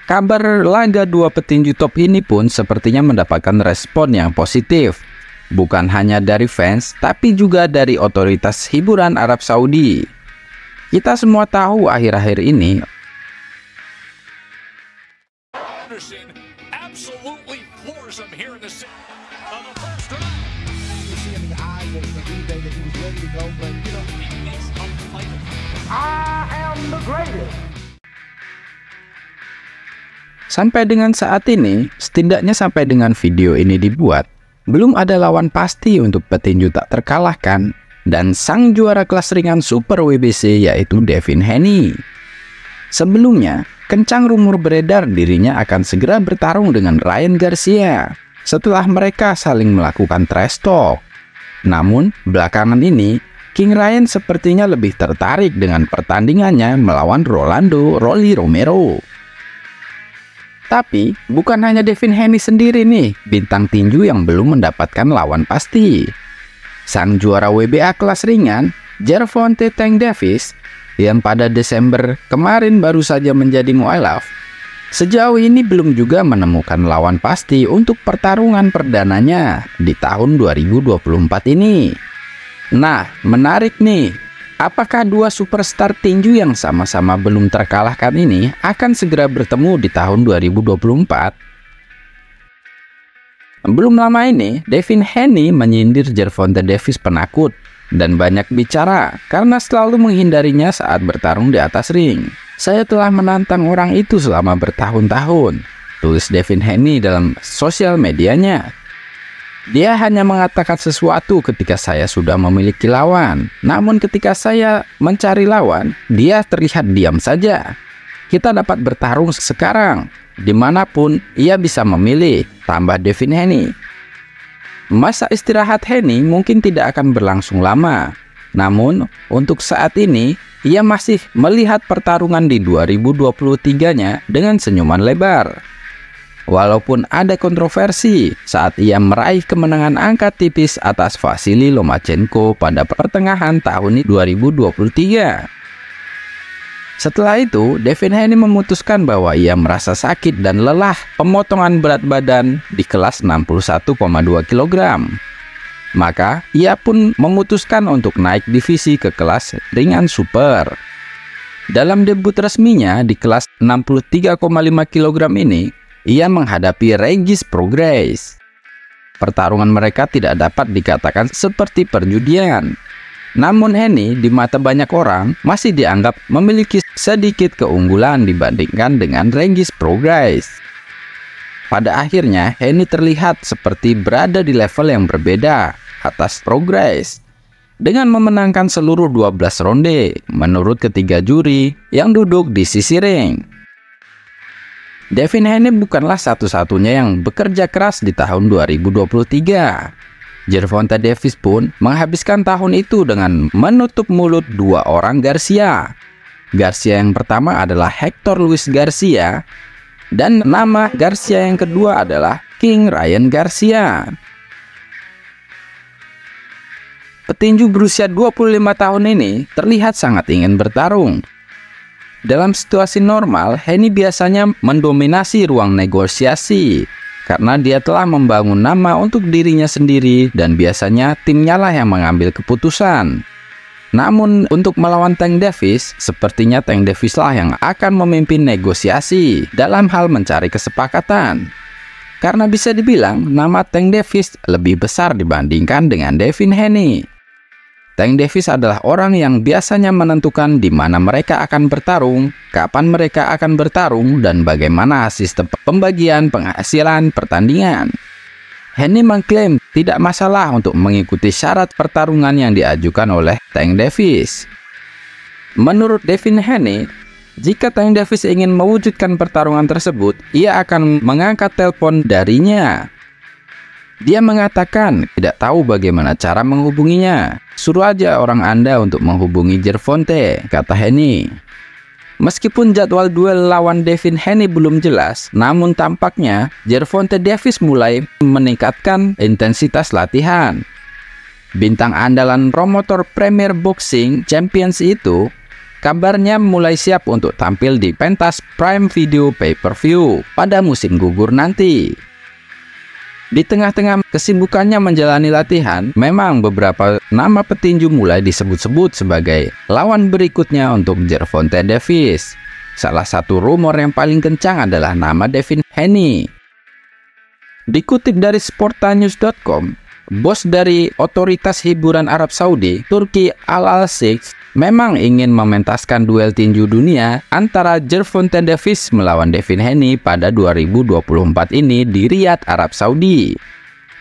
Kabar laga dua petinju top ini pun sepertinya mendapatkan respon yang positif. Bukan hanya dari fans, tapi juga dari otoritas hiburan Arab Saudi. Kita semua tahu akhir-akhir ini sampai dengan saat ini, setidaknya sampai dengan video ini dibuat, belum ada lawan pasti untuk petinju tak terkalahkan dan sang juara kelas ringan Super WBC yaitu Devin Haney. Sebelumnya, kencang rumor beredar dirinya akan segera bertarung dengan Ryan Garcia setelah mereka saling melakukan trash talk. Namun, belakangan ini, King Ryan sepertinya lebih tertarik dengan pertandingannya melawan Rolly Romero. Tapi, bukan hanya Devin Haney sendiri nih, bintang tinju yang belum mendapatkan lawan pasti. Sang juara WBA kelas ringan, Gervonta Tank Davis, yang pada Desember kemarin baru saja menjadi mualaf, sejauh ini belum juga menemukan lawan pasti untuk pertarungan perdananya di tahun 2024 ini. Nah, menarik nih. Apakah dua superstar tinju yang sama-sama belum terkalahkan ini akan segera bertemu di tahun 2024? Belum lama ini, Devin Haney menyindir Gervonta Davis penakut dan banyak bicara karena selalu menghindarinya saat bertarung di atas ring. Saya telah menantang orang itu selama bertahun-tahun, tulis Devin Haney dalam sosial medianya. Dia hanya mengatakan sesuatu ketika saya sudah memiliki lawan. Namun ketika saya mencari lawan, dia terlihat diam saja. Kita dapat bertarung sekarang, dimanapun ia bisa memilih, tambah Devin Haney. Masa istirahat Haney mungkin tidak akan berlangsung lama. Namun, untuk saat ini, ia masih melihat pertarungan di 2023-nya dengan senyuman lebar. Walaupun ada kontroversi saat ia meraih kemenangan angkat tipis atas Vasily Lomachenko pada pertengahan tahun 2023. Setelah itu, Devin Haney memutuskan bahwa ia merasa sakit dan lelah pemotongan berat badan di kelas 61,2 kg. Maka, ia pun memutuskan untuk naik divisi ke kelas ringan super. Dalam debut resminya di kelas 63,5 kg ini, ia menghadapi Regis Prograis. Pertarungan mereka tidak dapat dikatakan seperti perjudian. Namun Haney di mata banyak orang masih dianggap memiliki sedikit keunggulan dibandingkan dengan Regis Prograis. Pada akhirnya Haney terlihat seperti berada di level yang berbeda atas Prograis dengan memenangkan seluruh 12 ronde menurut ketiga juri yang duduk di sisi ring. Devin Haney bukanlah satu-satunya yang bekerja keras di tahun 2023. Gervonta Davis pun menghabiskan tahun itu dengan menutup mulut dua orang Garcia. Garcia yang pertama adalah Hector Luis Garcia, dan nama Garcia yang kedua adalah King Ryan Garcia. Petinju berusia 25 tahun ini terlihat sangat ingin bertarung. Dalam situasi normal, Haney biasanya mendominasi ruang negosiasi karena dia telah membangun nama untuk dirinya sendiri dan biasanya timnya lah yang mengambil keputusan. Namun untuk melawan Tank Davis, sepertinya Tank Davis lah yang akan memimpin negosiasi dalam hal mencari kesepakatan. Karena bisa dibilang nama Tank Davis lebih besar dibandingkan dengan Devin Haney. Tank Davis adalah orang yang biasanya menentukan di mana mereka akan bertarung, kapan mereka akan bertarung, dan bagaimana sistem pembagian penghasilan pertandingan. Haney mengklaim tidak masalah untuk mengikuti syarat pertarungan yang diajukan oleh Tank Davis. Menurut Devin Haney, jika Tank Davis ingin mewujudkan pertarungan tersebut, ia akan mengangkat telepon darinya. Dia mengatakan tidak tahu bagaimana cara menghubunginya. Suruh aja orang Anda untuk menghubungi Gervonta, kata Haney. Meskipun jadwal duel lawan Devin Haney belum jelas, namun tampaknya Gervonta Davis mulai meningkatkan intensitas latihan. Bintang andalan promotor Premier Boxing Champions itu kabarnya mulai siap untuk tampil di pentas Prime Video pay-per-view pada musim gugur nanti. Di tengah-tengah kesibukannya menjalani latihan, memang beberapa nama petinju mulai disebut-sebut sebagai lawan berikutnya untuk Gervonta Davis. Salah satu rumor yang paling kencang adalah nama Devin Haney. Dikutip dari sportanews.com, bos dari otoritas hiburan Arab Saudi, Turki Al-Sheikh, memang ingin mementaskan duel tinju dunia antara Gervonta Davis melawan Devin Haney pada 2024 ini di Riyadh, Arab Saudi.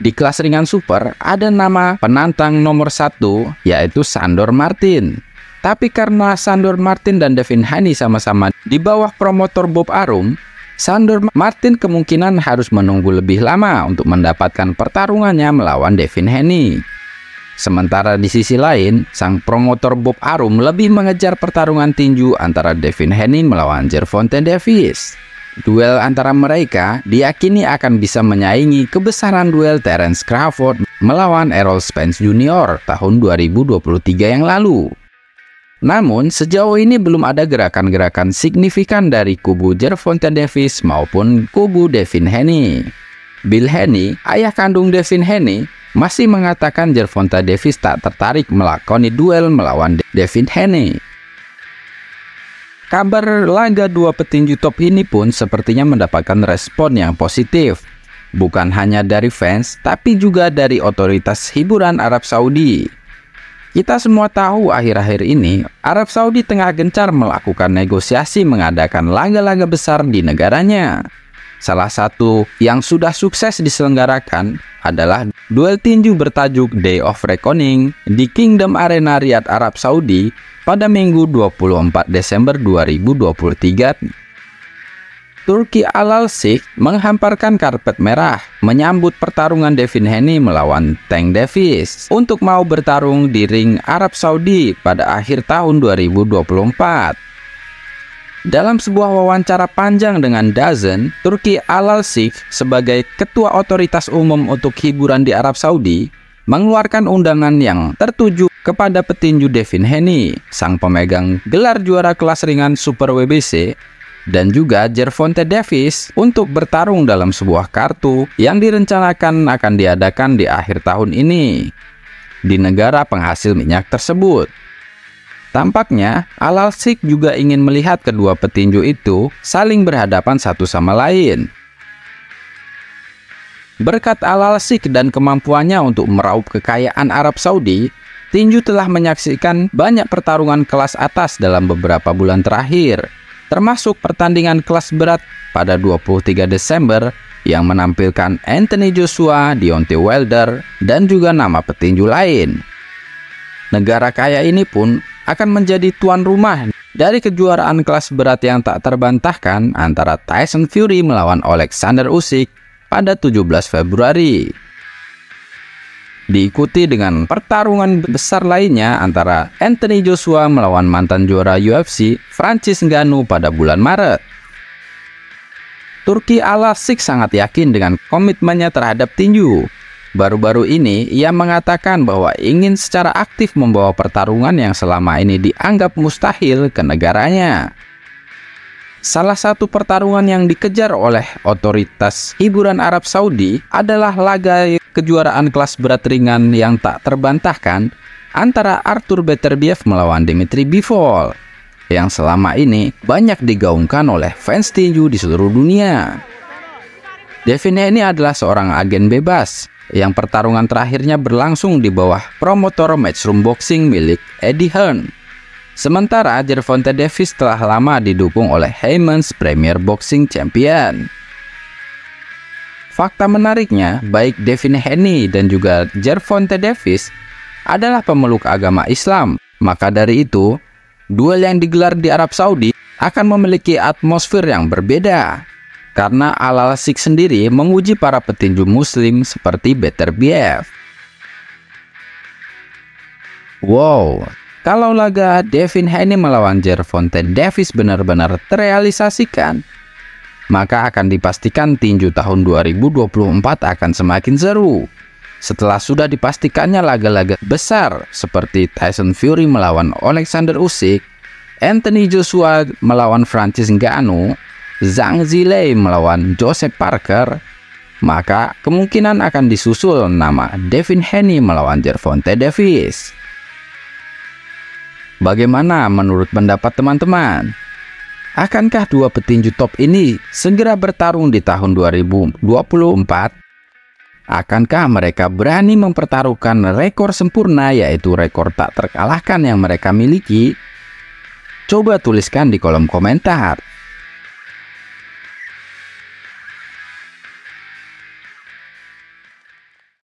Di kelas ringan super, ada nama penantang nomor 1, yaitu Sandor Martin. Tapi karena Sandor Martin dan Devin Haney sama-sama di bawah promotor Bob Arum, Sandor Martin kemungkinan harus menunggu lebih lama untuk mendapatkan pertarungannya melawan Devin Haney. Sementara di sisi lain, sang promotor Bob Arum lebih mengejar pertarungan tinju antara Devin Haney melawan Gervonta Davis. Duel antara mereka diyakini akan bisa menyaingi kebesaran duel Terence Crawford melawan Errol Spence Jr. tahun 2023 yang lalu. Namun, sejauh ini belum ada gerakan-gerakan signifikan dari kubu Gervonta Davis maupun kubu Devin Haney. Bill Haney, ayah kandung Devin Haney, masih mengatakan Gervonta Davis tak tertarik melakoni duel melawan Devin Haney. Kabar laga dua petinju top ini pun sepertinya mendapatkan respon yang positif. Bukan hanya dari fans, tapi juga dari otoritas hiburan Arab Saudi. Kita semua tahu akhir-akhir ini, Arab Saudi tengah gencar melakukan negosiasi mengadakan laga-laga besar di negaranya. Salah satu yang sudah sukses diselenggarakan adalah duel tinju bertajuk Day of Reckoning di Kingdom Arena Riyadh, Arab Saudi pada Minggu 24 Desember 2023. Turki Al-Sheikh menghamparkan karpet merah menyambut pertarungan Devin Haney melawan Tank Davis untuk mau bertarung di ring Arab Saudi pada akhir tahun 2024. Dalam sebuah wawancara panjang dengan DAZN, Turki Al-Sheikh sebagai ketua otoritas umum untuk hiburan di Arab Saudi mengeluarkan undangan yang tertuju kepada petinju Devin Haney, sang pemegang gelar juara kelas ringan Super WBC, dan juga Gervonta Davis untuk bertarung dalam sebuah kartu yang direncanakan akan diadakan di akhir tahun ini di negara penghasil minyak tersebut. Tampaknya Al-Sheikh juga ingin melihat kedua petinju itu saling berhadapan satu sama lain. Berkat Al-Sheikh dan kemampuannya untuk meraup kekayaan Arab Saudi, tinju telah menyaksikan banyak pertarungan kelas atas dalam beberapa bulan terakhir, termasuk pertandingan kelas berat pada 23 Desember yang menampilkan Anthony Joshua, Deontay Wilder, dan juga nama petinju lain. Negara kaya ini pun akan menjadi tuan rumah dari kejuaraan kelas berat yang tak terbantahkan antara Tyson Fury melawan Alexander Usyk pada 17 Februari. Diikuti dengan pertarungan besar lainnya antara Anthony Joshua melawan mantan juara UFC Francis Ngannou pada bulan Maret. Turki Al-Sheikh sangat yakin dengan komitmennya terhadap tinju. Baru-baru ini ia mengatakan bahwa ingin secara aktif membawa pertarungan yang selama ini dianggap mustahil ke negaranya. Salah satu pertarungan yang dikejar oleh otoritas hiburan Arab Saudi adalah laga kejuaraan kelas berat ringan yang tak terbantahkan antara Artur Beterbiev melawan Dmitry Bivol yang selama ini banyak digaungkan oleh fans tinju di seluruh dunia. Devin Haney adalah seorang agen bebas yang pertarungan terakhirnya berlangsung di bawah promotor Matchroom Boxing milik Eddie Hearn. Sementara Gervonta Davis telah lama didukung oleh Heymans Premier Boxing Champion. Fakta menariknya, baik Devin Haney dan juga Gervonta Davis adalah pemeluk agama Islam. Maka dari itu, duel yang digelar di Arab Saudi akan memiliki atmosfer yang berbeda. Karena Al-Sheikh sendiri menguji para petinju muslim seperti Beterbiev. Wow, kalau laga Devin Haney melawan Gervonta Davis benar-benar terrealisasikan, maka akan dipastikan tinju tahun 2024 akan semakin seru. Setelah sudah dipastikannya laga-laga besar seperti Tyson Fury melawan Alexander Usyk, Anthony Joshua melawan Francis Ngannou, Zhang Zhilei melawan Joseph Parker, maka kemungkinan akan disusul nama Devin Haney melawan Gervonta Davis. Bagaimana menurut pendapat teman-teman? Akankah dua petinju top ini segera bertarung di tahun 2024? Akankah mereka berani mempertaruhkan rekor sempurna, yaitu rekor tak terkalahkan yang mereka miliki? Coba tuliskan di kolom komentar.